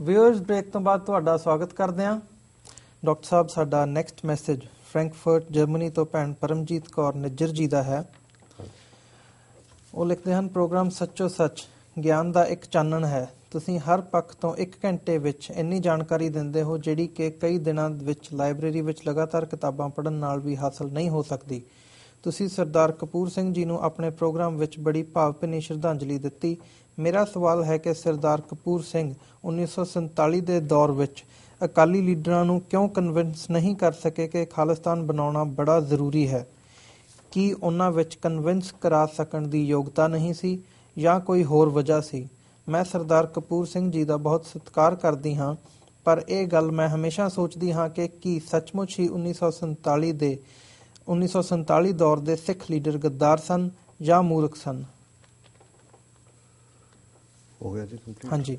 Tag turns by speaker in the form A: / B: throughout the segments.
A: Viewers break ਤੋਂ ਬਾਅਦ ਤੁਹਾਡਾ ਸਵਾਗਤ ਕਰਦੇ ਹਾਂ। ਡਾਕਟਰ ਸਾਹਿਬ, ਸਾਡਾ ਨੈਕਸਟ ਮੈਸੇਜ ਫਰੈਂਕਫਰਟ ਜਰਮਨੀ ਤੋਂ ਭੈਣ ਪਰਮਜੀਤ ਕੌਰ ਨਿੱਜਰ ਜੀ ਦਾ ਹੈ। ਉਹ ਲਿਖਦੇ ਹਨ, ਪ੍ਰੋਗਰਾਮ ਸੱਚੋ ਸੱਚ ਗਿਆਨ ਦਾ ਇੱਕ ਚਾਨਣ ਹੈ। ਤੁਸੀਂ ਹਰ ਪੱਖ ਤੋਂ 1 ਘੰਟੇ ਵਿੱਚ ਇੰਨੀ ਜਾਣਕਾਰੀ ਦਿੰਦੇ ਹੋ ਜਿਹੜੀ ਕਿ ਕਈ ਦਿਨਾਂ ਵਿੱਚ ਲਾਇਬ੍ਰੇਰੀ ਵਿੱਚ ਲਗਾਤਾਰ ਕਿਤਾਬਾਂ ਪੜ੍ਹਨ ਨਾਲ ਵੀ ਹਾਸਲ ਨਹੀਂ ਹੋ ਸਕਦੀ। ਤੁਸੀਂ ਸਰਦਾਰ ਕਪੂਰ ਸਿੰਘ ਜੀ ਨੂੰ ਆਪਣੇ ਪ੍ਰੋਗਰਾਮ ਵਿੱਚ ਬੜੀ ਭਾਵਭਿੰਨੀ ਸ਼ਰਧਾਂਜਲੀ ਦਿੱਤੀ। ਮੇਰਾ ਸਵਾਲ ਹੈ ਕਿ ਸਰਦਾਰ ਕਪੂਰ ਸਿੰਘ 1947 ਦੇ ਦੌਰ ਵਿੱਚ ਅਕਾਲੀ ਲੀਡਰਾਂ ਨੂੰ ਕਿਉਂ ਕਨਵਿੰਸ ਨਹੀਂ ਕਰ ਸਕੇ ਕਿ ਖਾਲਿਸਤਾਨ ਬਣਾਉਣਾ ਬੜਾ ਜ਼ਰੂਰੀ ਹੈ? ਕੀ ਉਹਨਾਂ ਵਿੱਚ ਕਨਵਿੰਸ ਕਰਾ ਸਕਣ ਦੀ ਯੋਗਤਾ ਨਹੀਂ ਸੀ ਜਾਂ ਕੋਈ ਹੋਰ ਵਜ੍ਹਾ ਸੀ? ਮੈਂ ਸਰਦਾਰ ਕਪੂਰ ਸਿੰਘ ਜੀ ਦਾ ਬਹੁਤ ਸਤਿਕਾਰ ਕਰਦੀ ਹਾਂ, ਪਰ ਇਹ ਗੱਲ ਮੈਂ ਹਮੇਸ਼ਾ ਸੋਚਦੀ ਹਾਂ ਕਿ ਕੀ ਸੱਚਮੁੱਚ ਹੀ 1947 ਦੌਰ ਦੇ ਸਿੱਖ ਲੀਡਰ ਗੱਦਾਰ ਸਨ ਜਾਂ ਮੂਰਖ ਸਨ?
B: ਹੋ ਗਿਆ ਜੀ ਕੰਪਲੀਟ?
A: ਹਾਂਜੀ।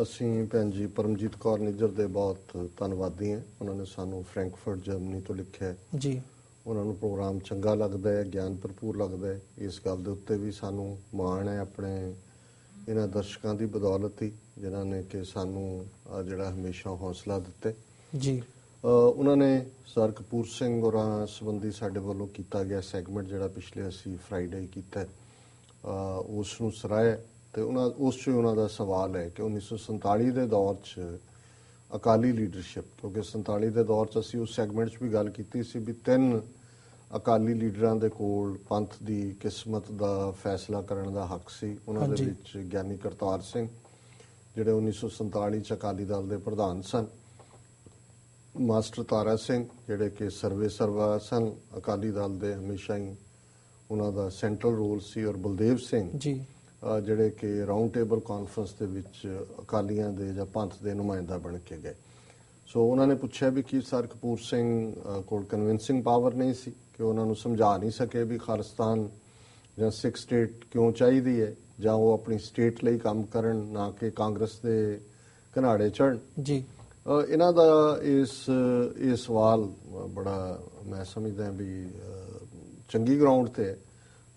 B: ਅਸੀਂ ਭੈਣ ਜੀ ਪਰਮਜੀਤ ਕੌਰ ਨਿੱਜਰ ਦੇ ਬਹੁਤ ਧੰਨਵਾਦੀ ਹਾਂ। ਉਹਨਾਂ ਨੇ ਸਾਨੂੰ ਫਰੈਂਕਫਰਟ ਜਰਮਨੀ ਤੋਂ ਲਿਖਿਆ
A: ਜੀ।
B: ਉਹਨਾਂ ਨੂੰ ਪ੍ਰੋਗਰਾਮ ਚੰਗਾ ਲੱਗਦਾ ਹੈ, ਗਿਆਨ ਭਰਪੂਰ ਲੱਗਦਾ ਹੈ। ਇਸ ਗੱਲ ਦੇ ਉੱਤੇ ਵੀ ਸਾਨੂੰ ਮਾਣ ਹੈ ਆਪਣੇ ਇਹਨਾਂ ਦਰਸ਼ਕਾਂ ਦੀ ਬਦੌਲਤ ਹੀ, ਜਿਨ੍ਹਾਂ ਨੇ ਕਿ ਸਾਨੂੰ ਜਿਹੜਾ ਹਮੇਸ਼ਾ ਹੌਸਲਾ ਦਿੱਤੇ
A: ਜੀ।
B: ਉਹਨਾਂ ਨੇ ਸਰ ਕਪੂਰ ਸਿੰਘ ਹੋਰਾਂ ਸੰਬੰਧੀ ਸਾਡੇ ਵੱਲੋਂ ਕੀਤਾ ਗਿਆ ਸੈਗਮੈਂਟ ਜਿਹੜਾ ਪਿਛਲੇ ਅਸੀਂ ਫਰਾਈਡੇ ਕੀਤਾ ਉਸ ਨੂੰ ਸਰਾਹਿਆ ਤੇ ਉਸ 'ਚ ਉਹਨਾਂ ਦਾ ਸਵਾਲ ਹੈ ਕਿ 1947 ਦੇ ਦੌਰ 'ਚ ਅਕਾਲੀ ਲੀਡਰਸ਼ਿਪ, ਕਿਉਂਕਿ 47 ਦੇ ਦੌਰ 'ਚ ਅਸੀਂ ਉਸ ਸੈਗਮੈਂਟ 'ਚ ਵੀ ਗੱਲ ਕੀਤੀ ਸੀ ਵੀ 3 ਅਕਾਲੀ ਲੀਡਰਾਂ ਦੇ ਕੋਲ ਪੰਥ ਦੀ ਕਿਸਮਤ ਦਾ ਫੈਸਲਾ ਕਰਨ ਦਾ ਹੱਕ ਸੀ। ਉਹਨਾਂ ਦੇ ਵਿੱਚ ਗਿਆਨੀ ਕਰਤਾਰ ਸਿੰਘ ਜਿਹੜੇ 1947 'ਚ ਅਕਾਲੀ ਦਲ ਦੇ ਪ੍ਰਧਾਨ ਸਨ, ਮਾਸਟਰ ਤਾਰਾ ਸਿੰਘ ਜਿਹੜੇ ਕਿ ਸਰਵਾ ਸਨ ਅਕਾਲੀ ਦਲ ਦੇ, ਹਮੇਸ਼ਾ ਹੀ ਉਹਨਾਂ ਦਾ ਸੈਂਟਰਲ ਰੋਲ ਸੀ, ਔਰ ਬਲਦੇਵ ਸਿੰਘ ਜੀ ਜਿਹੜੇ ਕਿ ਰਾਊਂਡ ਟੇਬਲ ਕਾਨਫਰੰਸ ਦੇ ਵਿੱਚ ਅਕਾਲੀਆਂ ਦੇ ਜਾਂ ਪੰਥ ਦੇ ਨੁਮਾਇੰਦਾ ਬਣ ਕੇ ਗਏ। ਸੋ ਉਹਨਾਂ ਨੇ ਪੁੱਛਿਆ ਵੀ ਕੀ ਸਰ ਕਪੂਰ ਸਿੰਘ ਕੋਲ ਕਨਵਿੰਸਿੰਗ ਪਾਵਰ ਨਹੀਂ ਸੀ ਕਿ ਉਹਨਾਂ ਨੂੰ ਸਮਝਾ ਨਹੀਂ ਸਕੇ ਵੀ ਖਾਲਿਸਤਾਨ ਜਾਂ ਸਿੱਖ ਸਟੇਟ ਕਿਉਂ ਚਾਹੀਦੀ ਹੈ, ਜਾਂ ਉਹ ਆਪਣੀ ਸਟੇਟ ਲਈ ਕੰਮ ਕਰਨ, ਨਾ ਕਿ ਕਾਂਗਰਸ ਦੇ ਘਨਾੜੇ ਚੜ੍ਹਨ ਜੀ। ਇਹਨਾਂ ਦਾ ਇਹ ਸਵਾਲ ਬੜਾ ਮੈਂ ਸਮਝਦਾ ਵੀ ਚੰਗੀ ਗਰਾਊਂਡ ਤੇ ਹੈ,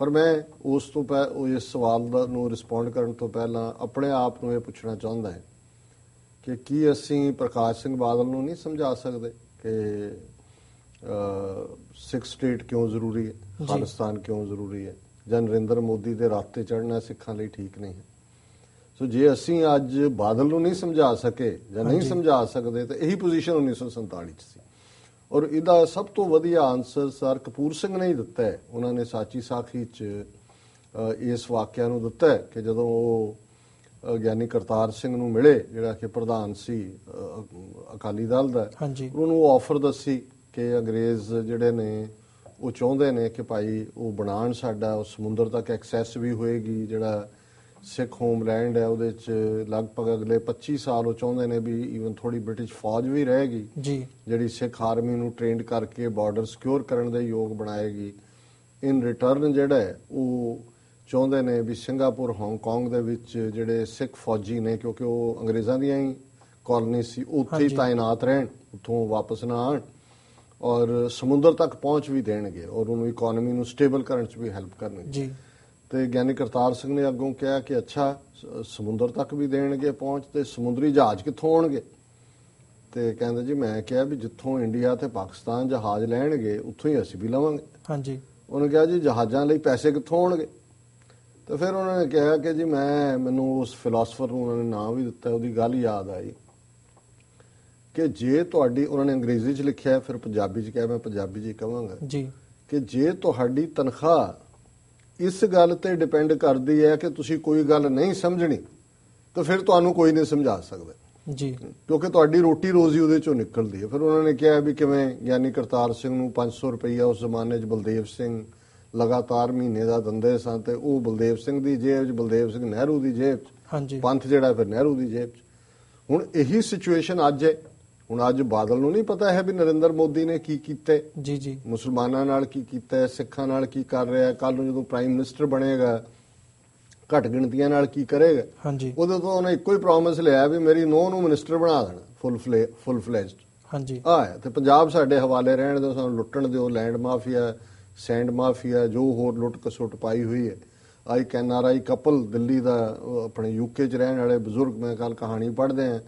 B: ਪਰ ਮੈਂ ਉਸ ਇਸ ਸਵਾਲ ਨੂੰ ਰਿਸਪੌਂਡ ਕਰਨ ਤੋਂ ਪਹਿਲਾਂ ਆਪਣੇ ਆਪ ਨੂੰ ਇਹ ਪੁੱਛਣਾ ਚਾਹੁੰਦਾ ਹਾਂ ਕਿ ਕੀ ਅਸੀਂ ਪ੍ਰਕਾਸ਼ ਸਿੰਘ ਬਾਦਲ ਨੂੰ ਨਹੀਂ ਸਮਝਾ ਸਕਦੇ ਕਿ ਸਿੱਖ ਸਟੇਟ ਕਿਉਂ ਜ਼ਰੂਰੀ ਹੈ, ਖਾਲਿਸਤਾਨ ਕਿਉਂ ਜ਼ਰੂਰੀ ਹੈ, ਜਾਂ ਨਰਿੰਦਰ ਮੋਦੀ ਦੇ ਰਾਸਤੇ ਚੜ੍ਹਨਾ ਸਿੱਖਾਂ ਲਈ ਠੀਕ ਨਹੀਂ ਹੈ? ਸੋ ਜੇ ਅਸੀਂ ਅੱਜ ਬਾਦਲ ਨੂੰ ਨਹੀਂ ਸਮਝਾ ਸਕੇ ਜਾਂ ਨਹੀਂ ਸਮਝਾ ਸਕਦੇ ਤਾਂ ਇਹੀ ਪੋਜੀਸ਼ਨ 1947 'ਚ ਸੀ। ਔਰ ਇਹਦਾ ਸਭ ਤੋਂ ਵਧੀਆ ਆਨਸਰ ਸਰ ਕਪੂਰ ਸਿੰਘ ਨੇ ਹੀ ਦਿੱਤਾ ਹੈ। ਉਹਨਾਂ ਨੇ ਸਾਚੀ ਸਾਖੀ 'ਚ ਇਸ ਵਾਕਿਆ ਨੂੰ ਦਿੱਤਾ ਹੈ ਕਿ ਜਦੋਂ ਉਹ ਗਿਆਨੀ ਕਰਤਾਰ ਸਿੰਘ ਨੂੰ ਮਿਲੇ, ਜਿਹੜਾ ਕਿ ਪ੍ਰਧਾਨ ਸੀ ਅਕਾਲੀ ਦਲ ਦਾ, ਉਹਨੂੰ ਆਫਰ ਦੱਸੀ ਕਿ ਅੰਗਰੇਜ਼ ਜਿਹੜੇ ਨੇ ਉਹ ਚਾਹੁੰਦੇ ਨੇ ਕਿ ਭਾਈ ਉਹ ਬਣਾਉਣ ਸਾਡਾ, ਉਹ ਸਮੁੰਦਰ ਤੱਕ ਐਕਸੈਸ ਵੀ ਹੋਏਗੀ, ਜਿਹੜਾ ਸਿੱਖ ਹੋਮਲੈਂਡ ਹੈ ਉਹਦੇ 'ਚ ਲਗਭਗ ਅਗਲੇ 25 ਸਾਲ ਉਹ ਚਾਹੁੰਦੇ ਨੇ ਵੀ ਈਵਨ ਥੋੜੀ ਬ੍ਰਿਟਿਸ਼ ਫੌਜ ਵੀ ਰਹੇਗੀ ਜਿਹੜੀ ਸਿੱਖ ਆਰਮੀ ਨੂੰ ਟ੍ਰੇਨਡ ਕਰਕੇ ਬਾਰਡਰ ਸਿਕਿਉਰ ਕਰਨ ਦੇ ਯੋਗ ਬਣਾਏਗੀ। ਇਨ ਰਿਟਰਨ ਜਿਹੜਾ ਹੈ ਉਹ ਚਾਹੁੰਦੇ ਨੇ ਵੀ ਸਿੰਗਾਪੁਰ, ਹਾਂਗਕਾਂਗ ਦੇ ਵਿੱਚ ਜਿਹੜੇ ਸਿੱਖ ਫੌਜੀ ਨੇ, ਕਿਉਂਕਿ ਉਹ ਅੰਗਰੇਜ਼ਾਂ ਦੀਆਂ ਹੀ ਕਾਲੋਨੀ ਸੀ, ਉੱਥੇ ਹੀ ਤਾਇਨਾਤ ਰਹਿਣ, ਉੱਥੋਂ ਵਾਪਸ ਨਾ ਆਉਣ, ਔਰ ਸਮੁੰਦਰ ਤੱਕ ਪਹੁੰਚ ਵੀ ਦੇਣਗੇ ਔਰ ਉਹਨੂੰ ਇਕੋਨਮੀ ਨੂੰ ਸਟੇਬਲ ਕਰਨ 'ਚ ਵੀ ਹੈਲਪ ਕਰਨਗੇ। ਤੇ ਗਿਆਨੀ ਕਰਤਾਰ ਸਿੰਘ ਨੇ ਅੱਗੋਂ ਕਿਹਾ ਕਿ ਅੱਛਾ ਸਮੁੰਦਰ ਤੱਕ ਵੀ ਦੇਣਗੇ ਪਹੁੰਚ, ਤੇ ਸਮੁੰਦਰੀ ਜਹਾਜ਼ ਕਿੱਥੋਂ ਆਉਣਗੇ? ਤੇ ਕਹਿੰਦੇ ਜੀ ਮੈਂ ਕਿਹਾ ਵੀ ਜਿੱਥੋਂ ਇੰਡੀਆ ਤੇ ਪਾਕਿਸਤਾਨ ਜਹਾਜ਼ ਲੈਣਗੇ ਉੱਥੋਂ ਹੀ ਅਸੀਂ ਵੀ ਲਵਾਂਗੇ। ਉਹਨੇ ਕਿਹਾ ਜੀ ਜਹਾਜ਼ਾਂ ਲਈ ਪੈਸੇ ਕਿੱਥੋਂ ਆਉਣਗੇ? ਤੇ ਫਿਰ ਉਹਨਾਂ ਨੇ ਕਿਹਾ ਕਿ ਜੀ ਮੈਨੂੰ ਉਸ ਫਿਲਾਸਫਰ ਨੂੰ ਉਹਨਾਂ ਨੇ ਨਾਂ ਵੀ ਦਿੱਤਾ, ਉਹਦੀ ਗੱਲ ਯਾਦ ਆਈ ਕਿ ਜੇ ਤੁਹਾਡੀ, ਉਹਨਾਂ ਨੇ ਅੰਗਰੇਜ਼ੀ 'ਚ ਲਿਖਿਆ ਫਿਰ ਪੰਜਾਬੀ 'ਚ ਕਿਹਾ, ਮੈਂ ਪੰਜਾਬੀ 'ਚ ਹੀ ਕਹਾਂਗਾ ਕਿ ਜੇ ਤੁਹਾਡੀ ਤਨਖਾਹ ਇਸ ਗੱਲ ਤੇ ਡਿਪੈਂਡ ਕਰਦੀ ਹੈ ਕਿ ਤੁਸੀਂ ਕੋਈ ਗੱਲ ਨਹੀਂ ਸਮਝਣੀ ਤਾਂ ਫਿਰ ਤੁਹਾਨੂੰ ਕੋਈ ਨਹੀਂ ਸਮਝਾ ਸਕਦਾ ਕਿਉਂਕਿ ਤੁਹਾਡੀ ਰੋਟੀ ਰੋਜ਼ੀ ਉਹਦੇ ਚੋਂ ਨਿਕਲਦੀ ਹੈ। ਫਿਰ ਉਹਨਾਂ ਨੇ ਕਿਹਾ ਵੀ ਕਿਵੇਂ ਗਿਆਨੀ ਕਰਤਾਰ ਸਿੰਘ ਨੂੰ 500 ਰੁਪਈਆ ਉਸ ਜ਼ਮਾਨੇ 'ਚ ਬਲਦੇਵ ਸਿੰਘ ਲਗਾਤਾਰ ਮਹੀਨੇ ਦਾ ਦਿੰਦੇ ਸਨ, ਤੇ ਉਹ ਬਲਦੇਵ ਸਿੰਘ ਦੀ ਜੇਬ 'ਚ, ਬਲਦੇਵ ਸਿੰਘ ਨਹਿਰੂ ਦੀ ਜੇਬ 'ਚ, ਪੰਥ ਜਿਹੜਾ ਫਿਰ ਨਹਿਰੂ ਦੀ ਜੇਬ 'ਚ। ਹੁਣ ਇਹੀ ਸਿਚੁਏਸ਼ਨ ਅੱਜ ਹੈ। ਹੁਣ ਅੱਜ ਬਾਦਲ ਨੂੰ ਨਹੀਂ ਪਤਾ ਹੈ ਵੀ ਨਰਿੰਦਰ ਮੋਦੀ ਨੇ ਕੀ ਕੀਤਾ, ਮੁਸਲਮਾਨਾਂ ਨਾਲ ਕੀ ਕੀਤਾ, ਸਿੱਖਾਂ ਨਾਲ ਕੀ ਕਰ ਰਿਹਾ, ਕੱਲ ਨੂੰ ਜਦੋਂ ਪ੍ਰਾਈਮ ਮਿਨਿਸਟਰ ਬਣੇਗਾ ਘੱਟ ਗਿਣਤੀਆਂ ਨਾਲ ਕੀ ਕਰੇਗਾ। ਉਦੋਂ ਤੋਂ ਉਹਨੇ ਇੱਕੋ ਹੀ ਪ੍ਰੋਮਿਸ ਲਿਆ ਵੀ ਮੇਰੀ ਨੂੰਹ ਨੂੰ ਮਿਨਿਸਟਰ ਬਣਾ ਦੇਣਾ ਫੁੱਲ ਫਲੈਜਡ। ਤੇ ਪੰਜਾਬ ਸਾਡੇ ਹਵਾਲੇ ਰਹਿਣ ਦਿਓ, ਸਾਨੂੰ ਲੁੱਟਣ ਦਿਓ, ਲੈਂਡ ਮਾਫੀਆ, ਸੈਂਡ ਮਾਫੀਆ, ਜੋ ਹੋਰ ਲੁੱਟ ਕਸੁੱਟ ਪਾਈ ਹੋਈ ਹੈ ਇੱਕ NRI ਕਪਲ ਦਿੱਲੀ ਦਾ, ਆਪਣੇ UK 'ਚ ਰਹਿਣ ਵਾਲੇ ਬਜ਼ੁਰਗ, ਮੈਂ ਕੱਲ ਕਹਾਣੀ ਪੜ੍ਹਦੇ ਆ,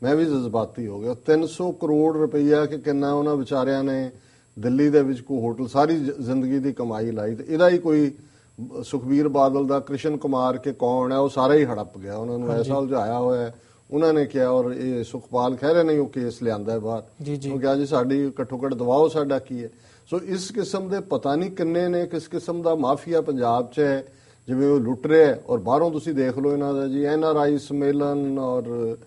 B: ਮੈਂ ਵੀ ਜਜ਼ਬਾਤੀ ਹੋ ਗਿਆ। 300 ਕਰੋੜ ਰੁਪਈਆ ਕਿ ਕਿੰਨਾ ਉਹਨਾਂ ਵਿਚਾਰਿਆਂ ਨੇ ਦਿੱਲੀ ਦੇ ਵਿੱਚ ਕੋਈ ਹੋਟਲ, ਸਾਰੀ ਜ਼ਿੰਦਗੀ ਦੀ ਕਮਾਈ ਲਾਈ, ਤੇ ਇਹਦਾ ਹੀ ਕੋਈ ਸੁਖਬੀਰ ਬਾਦਲ ਦਾ ਕ੍ਰਿਸ਼ਨ ਕੁਮਾਰ ਕੇ ਕੌਣ ਹੈ, ਉਹ ਸਾਰਾ ਹੀ ਹੜਪ ਗਿਆ। ਉਹਨਾਂ ਨੂੰ ਐਸਾ ਉਲਝਾਇਆ ਹੋਇਆ, ਉਹਨਾਂ ਨੇ ਕਿਹਾ, ਔਰ ਇਹ ਸੁਖਪਾਲ ਖਹਿਰੇ ਨੇ ਉਹ ਕੇਸ ਲਿਆਂਦਾ ਬਾਹਰ, ਉਹ ਕਿਹਾ ਜੀ ਸਾਡੀ ਘੱਟੋ ਘੱਟ ਦਵਾਓ, ਸਾਡਾ ਕੀ ਹੈ। ਸੋ ਇਸ ਕਿਸਮ ਦੇ ਪਤਾ ਨਹੀਂ ਕਿੰਨੇ ਨੇ, ਕਿਸ ਕਿਸਮ ਦਾ ਮਾਫੀਆ ਪੰਜਾਬ 'ਚ ਹੈ, ਜਿਵੇਂ ਉਹ ਲੁੱਟ ਰਿਹਾ। ਔਰ ਬਾਹਰੋਂ ਤੁਸੀਂ ਦੇਖ ਲਓ ਇਹਨਾਂ ਦਾ ਜੀ NRI ਸੰਮੇਲਨ, ਔਰ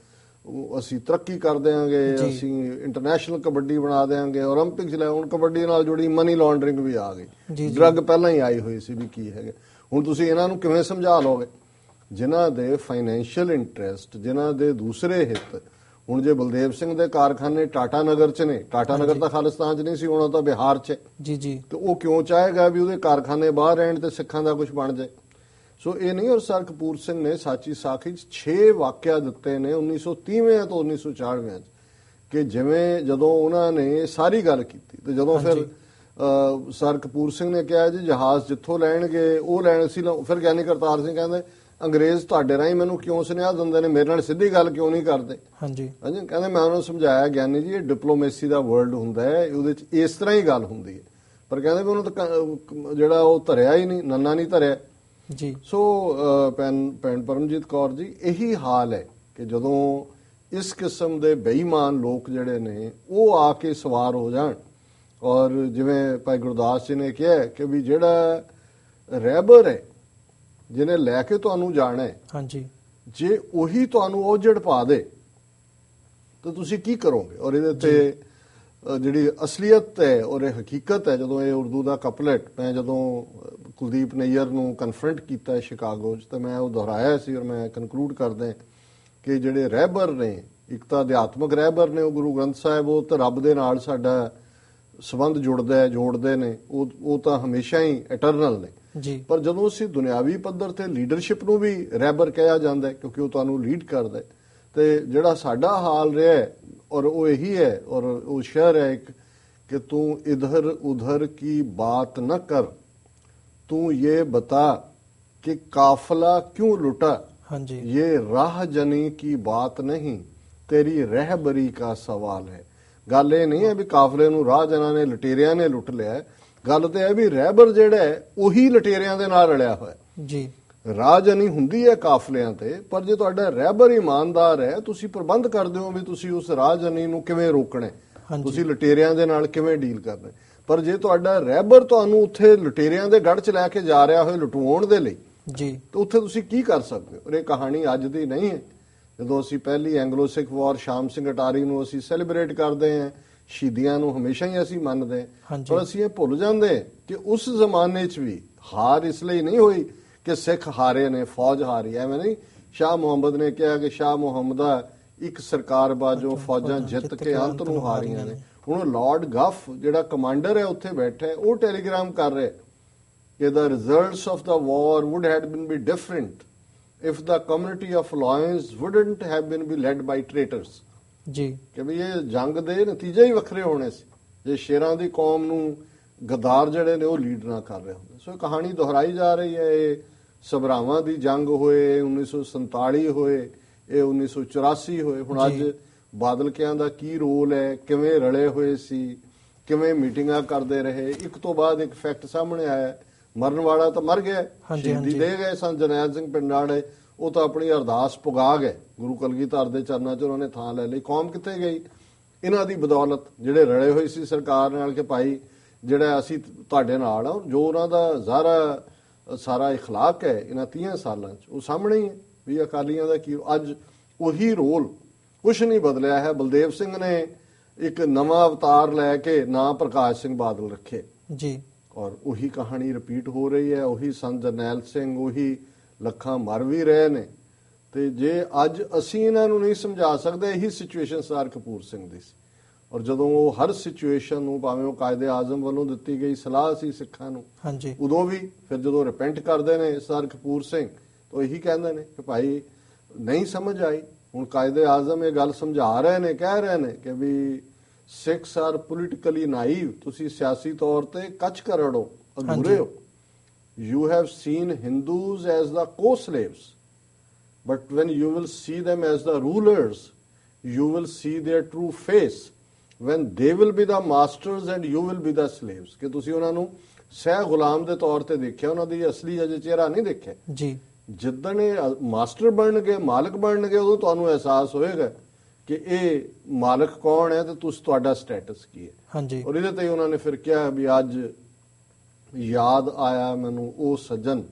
B: ਅਸੀਂ ਤਰੱਕੀ ਕਰ ਦਿਆਂਗੇ, ਅਸੀਂ ਇੰਟਰਨੈਸ਼ਨਲ ਕਬੱਡੀ ਬਣਾ ਦਿਆਂਗੇ, ਓਲੰਪਿਕਸ ਲੈ। ਹੁਣ ਕਬੱਡੀ ਨਾਲ ਜੁੜੀ ਮਨੀ ਲਾਂਡਰਿੰਗ ਵੀ ਆ ਗਈ, ਡਰੱਗ ਪਹਿਲਾਂ ਹੀ ਆਈ ਹੋਈ ਸੀ ਵੀ ਕੀ ਹੈਗੇ। ਹੁਣ ਤੁਸੀਂ ਇਹਨਾਂ ਨੂੰ ਕਿਵੇਂ ਸਮਝਾ ਲਓਗੇ, ਜਿਨ੍ਹਾਂ ਦੇ ਫਾਈਨੈਂਸ਼ੀਅਲ ਇੰਟਰਸਟ, ਜਿਨ੍ਹਾਂ ਦੇ ਦੂਸਰੇ ਹਿੱਤ। ਹੁਣ ਜੇ ਬਲਦੇਵ ਸਿੰਘ ਦੇ ਕਾਰਖਾਨੇ ਟਾਟਾ ਨਗਰ 'ਚ ਨੇ, ਟਾਟਾ ਨਗਰ ਤਾਂ ਖਾਲਿਸਤਾਨ 'ਚ ਨਹੀਂ ਸੀ, ਹੁਣ ਉਹ ਤਾਂ ਬਿਹਾਰ 'ਚ ਤੇ ਉਹ ਕਿਉਂ ਚਾਹੇਗਾ ਵੀ ਉਹਦੇ ਕਾਰਖਾਨੇ ਬਾਹਰ ਰਹਿਣ ਤੇ ਸਿੱਖਾਂ ਦਾ ਕੁਝ ਬਣ ਜਾਏ। ਸੋ ਇਹ ਨਹੀਂ। ਔਰ ਸਰ ਕਪੂਰ ਸਿੰਘ ਨੇ ਸਾਚੀ ਸਾਖੀ 'ਚ 6 ਵਾਕਿਆ ਦਿੱਤੇ ਨੇ 1930 ਤੋਂ 1940 'ਚ, ਕਿ ਜਿਵੇਂ ਜਦੋਂ ਉਹਨਾਂ ਨੇ ਸਾਰੀ ਗੱਲ ਕੀਤੀ, ਤੇ ਜਦੋਂ ਫਿਰ ਸਰ ਕਪੂਰ ਸਿੰਘ ਨੇ ਕਿਹਾ ਜੀ ਜਹਾਜ਼ ਜਿੱਥੋਂ ਲੈਣਗੇ ਉਹ ਲੈਣ ਸੀ, ਫਿਰ ਗਿਆਨੀ ਕਰਤਾਰ ਸਿੰਘ ਕਹਿੰਦੇ ਅੰਗਰੇਜ਼ ਤੁਹਾਡੇ ਰਾਹੀਂ ਮੈਨੂੰ ਕਿਉਂ ਸੁਨੇਹਾ ਦਿੰਦੇ ਨੇ, ਮੇਰੇ ਨਾਲ ਸਿੱਧੀ ਗੱਲ ਕਿਉਂ ਨਹੀਂ ਕਰਦੇ। ਹਾਂਜੀ ਕਹਿੰਦੇ ਮੈਂ ਉਹਨਾਂ ਨੂੰ ਸਮਝਾਇਆ, ਗਿਆਨੀ ਜੀ ਇਹ ਡਿਪਲੋਮੇਸੀ ਦਾ ਵਰਲਡ ਹੁੰਦਾ ਹੈ, ਉਹਦੇ 'ਚ ਇਸ ਤਰ੍ਹਾਂ ਹੀ ਗੱਲ ਹੁੰਦੀ ਹੈ। ਪਰ ਕਹਿੰਦੇ ਵੀ ਉਹਨੂੰ ਤਾਂ ਜਿਹੜਾ ਉਹ ਧਰਿਆ ਹੀ ਨਹੀਂ, ਨੰਨਾ ਨਹੀਂ ਧਰਿਆ ਜੀ। ਸੋ ਭੈਣ ਪਰਮਜੀਤ ਕੌਰ ਜੀ, ਇਹੀ ਹਾਲ ਹੈ ਕਿ ਜਦੋਂ ਇਸ ਕਿਸਮ ਦੇ ਬੇਈਮਾਨ ਲੋਕ ਜਿਹੜੇ ਨੇ ਉਹ ਆ ਕੇ ਸਵਾਰ ਹੋ ਜਾਣ। ਔਰ ਜਿਵੇਂ ਭਾਈ ਗੁਰਦਾਸ ਜੀ ਨੇ ਕਿਹਾ ਕਿ ਵੀ ਜਿਹੜਾ ਰਹਿਬਰ ਹੈ, ਜਿਹਨੇ ਲੈ ਕੇ ਤੁਹਾਨੂੰ ਜਾਣਾ ਹੈ, ਹਾਂਜੀ, ਜੇ ਉਹੀ ਤੁਹਾਨੂੰ ਉਜੜ ਪਾ ਦੇ ਤਾਂ ਤੁਸੀਂ ਕੀ ਕਰੋਗੇ। ਔਰ ਇਹਦੇ ਤੇ ਜਿਹੜੀ ਅਸਲੀਅਤ ਹੈ ਔਰ ਇਹ ਹਕੀਕਤ ਹੈ, ਜਦੋਂ ਇਹ ਉਰਦੂ ਦਾ ਕਪਲੇਟ ਮੈਂ ਜਦੋਂ ਕੁਲਦੀਪ ਨਈਅਰ ਨੂੰ ਕਨਫਰੰਟ ਕੀਤਾ ਸ਼ਿਕਾਗੋ 'ਚ, ਤਾਂ ਮੈਂ ਉਹ ਦੁਹਰਾਇਆ ਸੀ। ਔਰ ਮੈਂ ਕਨਕਲੂਡ ਕਰਦਾ ਕਿ ਜਿਹੜੇ ਰਹਿਬਰ ਨੇ, ਇੱਕ ਤਾਂ ਅਧਿਆਤਮਕ ਰਹਿਬਰ ਨੇ, ਉਹ ਗੁਰੂ ਗ੍ਰੰਥ ਸਾਹਿਬ, ਉਹ ਤਾਂ ਰੱਬ ਦੇ ਨਾਲ ਸਾਡਾ ਸੰਬੰਧ ਜੋੜਦੇ ਨੇ, ਉਹ ਤਾਂ ਹਮੇਸ਼ਾ ਹੀ ਇਟਰਨਲ ਨੇ ਜੀ। ਪਰ ਜਦੋਂ ਅਸੀਂ ਦੁਨਿਆਵੀ ਪੱਧਰ ਤੇ ਲੀਡਰਸ਼ਿਪ ਨੂੰ ਵੀ ਰਹਿਬਰ ਕਿਹਾ ਜਾਂਦਾ, ਕਿਉਂਕਿ ਉਹ ਤੁਹਾਨੂੰ ਲੀਡ ਕਰਦਾ, ਤੇ ਜਿਹੜਾ ਸਾਡਾ ਹਾਲ ਰਿਹਾ ਹੈ ਔਰ ਉਹ ਇਹੀ ਹੈ। ਔਰ ਉਹ ਸ਼ਹਿਰ ਹੈ ਇੱਕ ਕਿ ਤੂੰ ਇਧਰ ਉਧਰ ਕੀ ਬਾਤ न कर, तू ये बता कि काफला क्यों लुटा, ये राह जनी की बात नहीं, तेरी रहबरी का सवाल है। ਗੱਲ ਇਹ ਨਹੀਂ ਹੈ ਵੀ ਕਾਫਲੇ ਨੂੰ ਰਾਹ ਜਨਾਂ ਨੇ, ਲਟੇਰਿਆਂ ਨੇ ਲੁੱਟ ਲਿਆ। ਗੱਲ ਤੇ ਹੈ ਵੀ ਰਹਿਬਰ ਜਿਹੜਾ ਹੈ ਉਹੀ ਲਟੇਰਿਆਂ ਦੇ ਨਾਲ ਰਲਿਆ ਹੋਇਆ ਜੀ। ਰਾਹਜਨੀ ਹੁੰਦੀ ਹੈ ਕਾਫਲਿਆਂ ਤੇ, ਪਰ ਜੇ ਤੁਹਾਡਾ ਰਹਿਬਰ ਇਮਾਨਦਾਰ ਹੈ, ਤੁਸੀਂ ਪ੍ਰਬੰਧ ਕਰਦੇ ਹੋ ਵੀ ਤੁਸੀਂ ਉਸ ਰਾਹਜਨੀ ਨੂੰ ਕਿਵੇਂ ਰੋਕਣਾ, ਤੁਸੀਂ ਲਟੇਰਿਆਂ ਦੇ ਨਾਲ ਕਿਵੇਂ ਡੀਲ ਕਰਨਾ। ਪਰ ਜੇ ਤੁਹਾਡਾ ਰਹਿਬਰ ਤੁਹਾਨੂੰ ਉੱਥੇ ਲਟੇਰਿਆਂ ਦੇ ਗੜ੍ਹ 'ਚ ਲੈ ਕੇ ਜਾ ਰਿਹਾ ਹੋਏ ਲੁਟਵਾਉਣ ਦੇ ਲਈ ਜੀ, ਤਾਂ ਉੱਥੇ ਤੁਸੀਂ ਕੀ ਕਰ ਸਕਦੇ ਹੋ। ਇਹ ਕਹਾਣੀ ਅੱਜ ਦੀ ਨਹੀਂ ਹੈ। ਜਦੋਂ ਅਸੀਂ ਪਹਿਲੀ ਐਂਗਲੋ ਸਿੱਖ ਵਾਰ ਸ਼ਾਮ ਸਿੰਘ ਅਟਾਰੀ ਨੂੰ ਅਸੀਂ ਸੈਲੀਬ੍ਰੇਟ ਕਰਦੇ ਹਾਂ, ਸ਼ਹੀਦੀਆਂ ਨੂੰ ਹਮੇਸ਼ਾ ਹੀ ਅਸੀਂ ਮੰਨਦੇ ਹਾਂ, ਪਰ ਅਸੀਂ ਇਹ ਭੁੱਲ ਜਾਂਦੇ ਕਿ ਉਸ ਜ਼ਮਾਨੇ 'ਚ ਵੀ ਹਾਰ ਇਸ ਲਈ ਨਹੀਂ ਹੋਈ ਕਿ ਸਿੱਖ ਹਾਰੇ ਨੇ, ਫੌਜ ਹਾਰੀ। ਐਵੇਂ ਨਹੀਂ, ਸ਼ਾਹ ਮੁਹੰਮਦ ਨੇ ਕਿਹਾ ਕਿ ਸ਼ਾਹ ਮੁਹੰਮਦਾ ਇੱਕ ਸਰਕਾਰ ਬਾਜੋਂ ਫੌਜਾਂ ਜਿੱਤ ਕੇ ਅੰਤ ਨੂੰ ਹਾਰੀਆਂ ਨੇ। ਹੁਣ ਲਾਰਡ ਗੱਫ ਜਿਹੜਾ ਕਮਾਂਡਰ ਹੈ ਉੱਥੇ ਬੈਠਾ, ਉਹ ਟੈਲੀਗ੍ਰਾਮ ਕਰ ਰਿਹਾ ਕਿ the results of the war would have been be different if the community of Lyons wouldn't have been be led by traitors ਜੀ, ਕਿ ਵੀ ਇਹ ਜੰਗ ਦੇ ਨਤੀਜੇ ਹੀ ਵੱਖਰੇ ਹੋਣੇ ਸੀ ਜੇ ਸ਼ੇਰਾਂ ਦੀ ਕੌਮ ਨੂੰ ਗਦਾਰ ਜਿਹੜੇ ਨੇ ਉਹ ਲੀਡ ਨਾ ਕਰ ਰਹੇ ਹੁੰਦੇ। ਸੋ ਇਹ ਕਹਾਣੀ ਦੁਹਰਾਈ ਜਾ ਰਹੀ ਹੈ। ਇਹ ਸਭਰਾਵਾਂ ਦੀ ਜੰਗ ਹੋਏ, 1947 ਹੋਏ, ਇਹ 1984 ਹੋਏ। ਹੁਣ ਅੱਜ ਬਾਦਲਕਿਆਂ ਦਾ ਕੀ ਰੋਲ ਹੈ, ਕਿਵੇਂ ਰਲੇ ਹੋਏ ਸੀ, ਕਿਵੇਂ ਮੀਟਿੰਗਾਂ ਕਰਦੇ ਰਹੇ। ਇੱਕ ਤੋਂ ਬਾਅਦ ਇੱਕ ਫੈਕਟ ਸਾਹਮਣੇ ਆਇਆ, ਮਰਨ ਵਾਲਾ ਤਾਂ ਮਰ ਗਿਆ, ਸ਼ਹੀਦੀ ਦੇ ਗਏ ਸਨ ਜਰਨੈਲ ਸਿੰਘ ਪਿੰਡਾੜੇ, ਉਹ ਤਾਂ ਆਪਣੀ ਅਰਦਾਸ ਪੁਗਾ ਗਏ, ਗੁਰੂ ਕਲਗੀਧਰ ਦੇ ਚਰਨਾਂ 'ਚ ਉਹਨਾਂ ਨੇ ਥਾਂ ਲੈ ਲਈ। ਕੌਮ ਕਿੱਥੇ ਗਈ? ਇਹਨਾਂ ਦੀ ਬਦੌਲਤ, ਜਿਹੜੇ ਰਲੇ ਹੋਏ ਸੀ ਸਰਕਾਰ ਨਾਲ ਕਿ ਭਾਈ ਜਿਹੜਾ ਅਸੀਂ ਤੁਹਾਡੇ ਨਾਲ ਆ, ਜੋ ਉਹਨਾਂ ਦਾ ਸਾਰਾ ਇਖਲਾਕ ਹੈ ਇਹਨਾਂ 30 ਸਾਲਾਂ 'ਚ ਉਹ ਸਾਹਮਣੇ ਹੀ ਹੈ ਵੀ ਅਕਾਲੀਆਂ ਦਾ ਕੀ। ਅੱਜ ਉਹੀ ਰੋਲ, ਕੁਛ ਨਹੀਂ ਬਦਲਿਆ ਹੈ। ਬਲਦੇਵ ਸਿੰਘ ਨੇ ਇੱਕ ਨਵਾਂ ਅਵਤਾਰ ਲੈ ਕੇ ਨਾਂ ਪ੍ਰਕਾਸ਼ ਸਿੰਘ ਬਾਦਲ ਰੱਖੇ ਜੀ, ਔਰ ਉਹੀ ਕਹਾਣੀ ਰਿਪੀਟ ਹੋ ਰਹੀ ਹੈ। ਉਹੀ ਸੰਤ ਜਰਨੈਲ ਸਿੰਘ, ਉਹੀ ਲੱਖਾਂ ਮਰ ਵੀ ਰਹੇ ਨੇ। ਤੇ ਜੇ ਅੱਜ ਅਸੀਂ ਇਹਨਾਂ ਨੂੰ ਨਹੀਂ ਸਮਝਾ ਸਕਦੇ, ਇਹੀ ਸਿਚੁਏਸ਼ਨ ਸਰ ਕਪੂਰ ਸਿੰਘ ਦੀ ਸੀ। ਔਰ ਜਦੋਂ ਉਹ ਹਰ ਸਿਚੁਏਸ਼ਨ ਨੂੰ, ਭਾਵੇਂ ਉਹ ਕਾਇਦੇ ਆਜ਼ਮ ਵੱਲੋਂ ਦਿੱਤੀ ਗਈ ਸਲਾਹ ਸੀ ਸਿੱਖਾਂ ਨੂੰ, ਉਦੋਂ ਵੀ ਫਿਰ ਜਦੋਂ ਰਿਪੈਂਟ ਕਰਦੇ ਨੇ ਸਰ ਕਪੂਰ ਸਿੰਘ, ਤਾਂ ਇਹੀ ਕਹਿੰਦੇ ਨੇ ਕਿ ਭਾਈ ਨਹੀਂ ਸਮਝ ਆਈ। ਹੁਣ ਕਾਇਦੇ ਆਜ਼ਮ ਇਹ ਗੱਲ ਸਮਝਾ ਰਹੇ ਨੇ, ਕਹਿ ਰਹੇ ਨੇ ਕਿ ਵੀ ਸਿੱਖਸ ਆਰ ਪੋਲੀਟੀਕਲੀ ਨਾਈਵ, ਤੁਸੀਂ ਸਿਆਸੀ ਤੌਰ ਤੇ ਕੱਚ ਕਰੜ ਹੋ, ਅਧੂਰੇ ਹੋ। you have seen Hindus as the co-slaves, but when you will see them as the rulers, you will see their true face, when they will be the masters and you will be the slaves. ਕਿ ਤੁਸੀਂ ਉਹਨਾਂ ਨੂੰ ਸਹਿ ਗੁਲਾਮ ਦੇ ਤੌਰ ਤੇ ਦੇਖਿਆ, ਉਹਨਾਂ ਦੀ ਅਸਲੀ ਅਜੇ ਚਿਹਰਾ ਨਹੀਂ ਦੇਖਿਆ
A: ਜੀ।
B: ਜਿੱਦਣ ਇਹ ਮਾਸਟਰ ਬਣਨਗੇ, ਮਾਲਕ ਬਣਨਗੇ, ਉਦੋਂ ਤੁਹਾਨੂੰ ਅਹਿਸਾਸ ਹੋਏਗਾ ਕਿ ਇਹ ਮਾਲਕ ਕੌਣ ਹੈ ਤੇ ਤੁਹਾਡਾ ਸਟੇਟਸ ਕੀ ਹੈ।
A: ਹਾਂਜੀ।
B: ਔਰ ਇਹਦੇ ਤੇ ਉਹਨਾਂ ਨੇ ਫਿਰ ਕਿਹਾ ਵੀ ਅੱਜ ਯਾਦ ਆਇਆ ਮੈਨੂੰ ਉਹ ਸੱਜਣ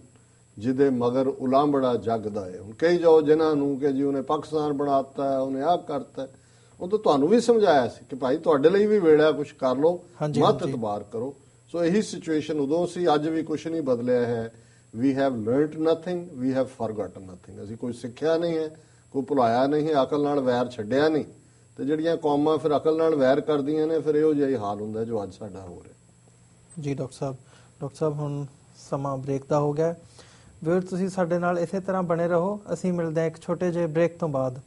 B: ਜਿਹਦੇ ਮਗਰ ਉਲਾਂਬੜਾ ਜਗਦਾ ਹੈ। ਹੁਣ ਕਹੀ ਜਾਓ ਜਿਨ੍ਹਾਂ ਨੂੰ ਕਿ ਜੀ ਉਹਨੇ ਪਾਕਿਸਤਾਨ ਬਣਾਤਾ ਹੈ, ਉਹਨੇ ਆਹ ਕਰਤਾ, ਉਹ ਤਾਂ ਤੁਹਾਨੂੰ ਵੀ ਸਮਝਾਇਆ ਸੀ ਕਿ ਭਾਈ ਤੁਹਾਡੇ ਲਈ ਵੀ ਵੇੜਾ ਕੁਝ ਕਰ ਲਓ, ਮਤ ਇਤਬਾਰ ਕਰੋ। ਸੋ ਇਹੀ ਸਿਚੁਏਸ਼ਨ ਉਦੋਂ ਸੀ, ਅੱਜ ਵੀ ਕੁਝ ਨਹੀਂ ਬਦਲਿਆ ਹੈ। We have learned nothing, we have forgotten nothing. ਅਸੀਂ ਕੋਈ ਸਿੱਖਿਆ ਨਹੀਂ ਹੈ, ਕੋਈ ਭੁਲਾਇਆ ਨਹੀਂ ਹੈ, ਅਕਲ ਨਾਲ ਵੈਰ ਛੱਡਿਆ ਨਹੀਂ। ਤੇ ਜਿਹੜੀਆਂ ਕੌਮਾਂ ਫਿਰ ਅਕਲ ਨਾਲ ਵੈਰ ਕਰਦੀਆਂ ਨੇ, ਫਿਰ ਇਹੋ ਜਿਹਾ ਹੀ ਹਾਲ ਹੁੰਦਾ ਜੋ ਅੱਜ ਸਾਡਾ ਹੋ ਰਿਹਾ।
A: ਜੀ ਡਾਕਟਰ ਸਾਹਿਬ ਹੁਣ ਸਮਾਂ ਬ੍ਰੇਕ ਦਾ ਹੋ ਗਿਆ। ਵੀਰ ਤੁਸੀਂ ਸਾਡੇ ਨਾਲ ਇਸੇ ਤਰ੍ਹਾਂ ਬਣੇ ਰਹੋ, ਅਸੀਂ ਮਿਲਦੇ ਹਾਂ ਇੱਕ ਛੋਟੇ ਜਿਹੇ ਬ੍ਰੇਕ ਤੋਂ ਬਾਅਦ।